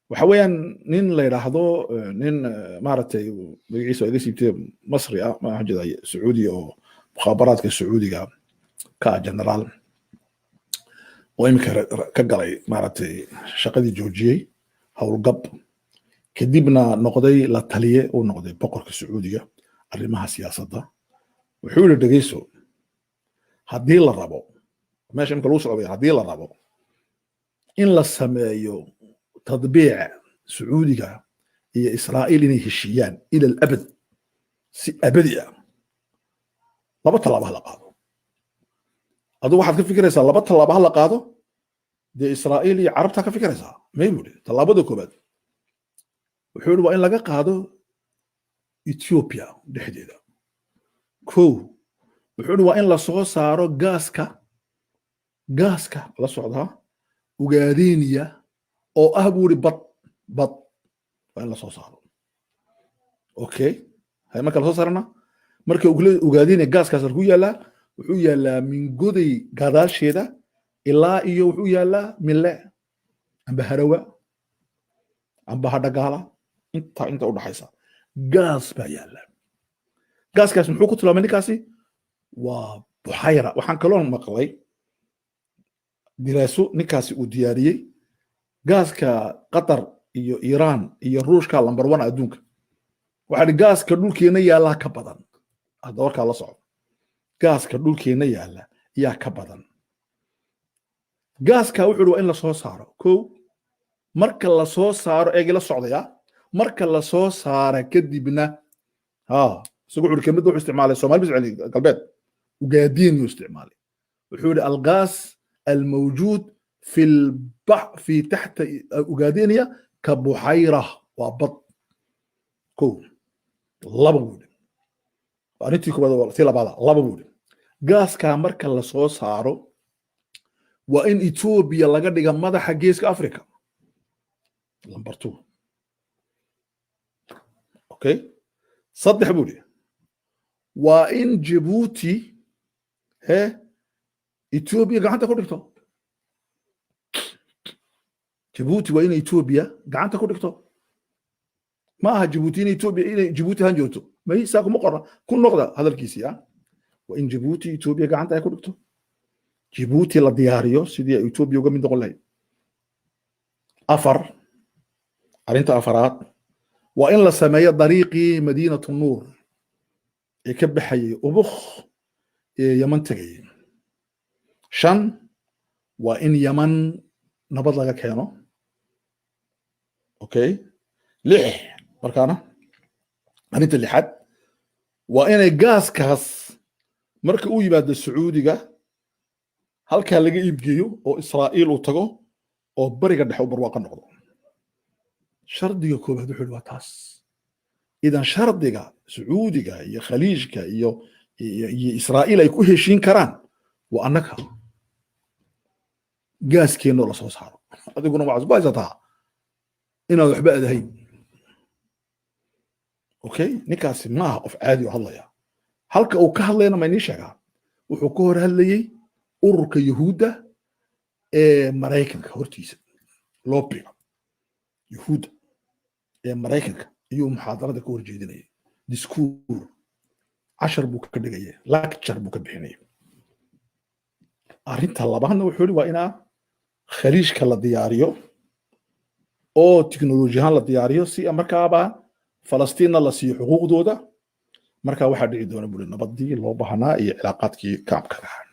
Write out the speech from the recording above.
waxa weeyaan nin la yidhaahdo nin maaragtay magaciisa iga siibtay masri ah ma jira sacuudi oo mukhaabaraadka sacuudiga ka generaal oo imika ka galay maaragtay shaqadii joojiyey howlgab kadibna noqday la taliye uu noqday boqorka sacuudiga arrimaha siyaasadda wuxuu yidhi dhegeyso haddii la rabo meesha imika lagu socday haddii la rabo in la sameeyo tadbiic sacuudiga iyo israa'iil inay heshiiyaan ila alabad si abadi ah laba tallaabo ha la qaado adigu waxaad ka fikiraysaa laba tallaabo ha la qaado dee israa'iil iyo carabtaa ka fikiraysaa may buu yidhi tallaabada koobaad wuxuu yidhi waa in laga qaado ethiopia dhexdeeda kow wuxuu yidhi waa in la soo saaro gaaska la socdaa ugaadiniya oo ah buu yidhi bad waa in la soo saaro okay hay marka la soo saarana marka ugaadiniya gaaskaas ku yaallaa wuxuu yaallaa min goday gadaasheeda ilaa iyo wuxuu yaallaa mille amba harawa amba hadhagaala inta u dhaxaysa gaas baa yaalla gaaskaas muxuu ku tilmaamay ninkaasi waa buxayra waxaan kaloo maqlay diraaso ninkaasi uu diyaariyey gaaska qatar iyo iiraan iyo ruushka lambar 1 adduunka waxaa gaaska dhulkeena yaallaa ka badan hadda warkaa la socdo gaaska dhulkeena yaalla yaa ka badan gaaska wuxuu waa in la soo saaro kow marka la soo saaro eegi la socdaya marka la soo saara kadibna isagu wuxuu kelmad wuxuu isticmaalay Soomaali biscali galbeed ugaadiin uu isticmaalay wuxuu yiri algaas almawjud في تحت أوغادينيا كبحيرة وبط كو لبود أنتي كبدا تيلا بعض لبود غاز كامر كلا سو سارو وإن إثيوبيا لغا دغا مدخا جيسكا أفريقيا لمبر 2 أوكي صدح بودي وإن جيبوتي هي إثيوبيا غانتا كودكتو جيبوتي وين إثيوبيا غانتا كودكتو ما جيبوتي إثيوبيا جيبوتي هانجوتو ما هي ساكو مقرة كل نقطة هذا الكيسي وإن جيبوتي إثيوبيا غانتا كودكتو جيبوتي لا دياريو سيدي إثيوبيا وغا من دقلاي أفر أرنت أفرات وإن لا سمايا طريقي مدينة النور يكبحي أبخ يمن تغي شن وإن يمن نبض لغا كينو أوكي لح مركانا أنت اللي حد وإن غاز كاس مركا أو يباد السعودية halka laga iibgeeyo oo Israa'iil uu tago oo bariga dhexe u barwaaqo noqdo shardiga koobaad wuxuu waa taas idan shardiga Sacuudiga iyo Khaliijka iyo Israa'iil ay ku heshiin karaan waa annaka gaaskeeno la soo saaro adiguna waa cusbaysataa inaad waxba adahay okay ninkaasi maaha qof caadi oo hadlaya halka uu ka hadlayna ma inii sheegaa wuxuu ka hor hadlayay ururka yahuuda ee maraykanka hortiisa loobiga yahuuda ee maraykanka ayuu muxaadarada ka horjeedinayay diskuur cashar buu ka dhigayay lecture buu ka bixinayay arrinta labaadna wuxuu yidhi waa inaa khaliijka la diyaariyo oo tiknolojiyahaan la diyaariyo si markaaba falastiinna la siiyo xuquuqdooda markaa waxaa dhici doona buli nabadii loo baahnaa iyo cilaaqaadkii kaamka ahaa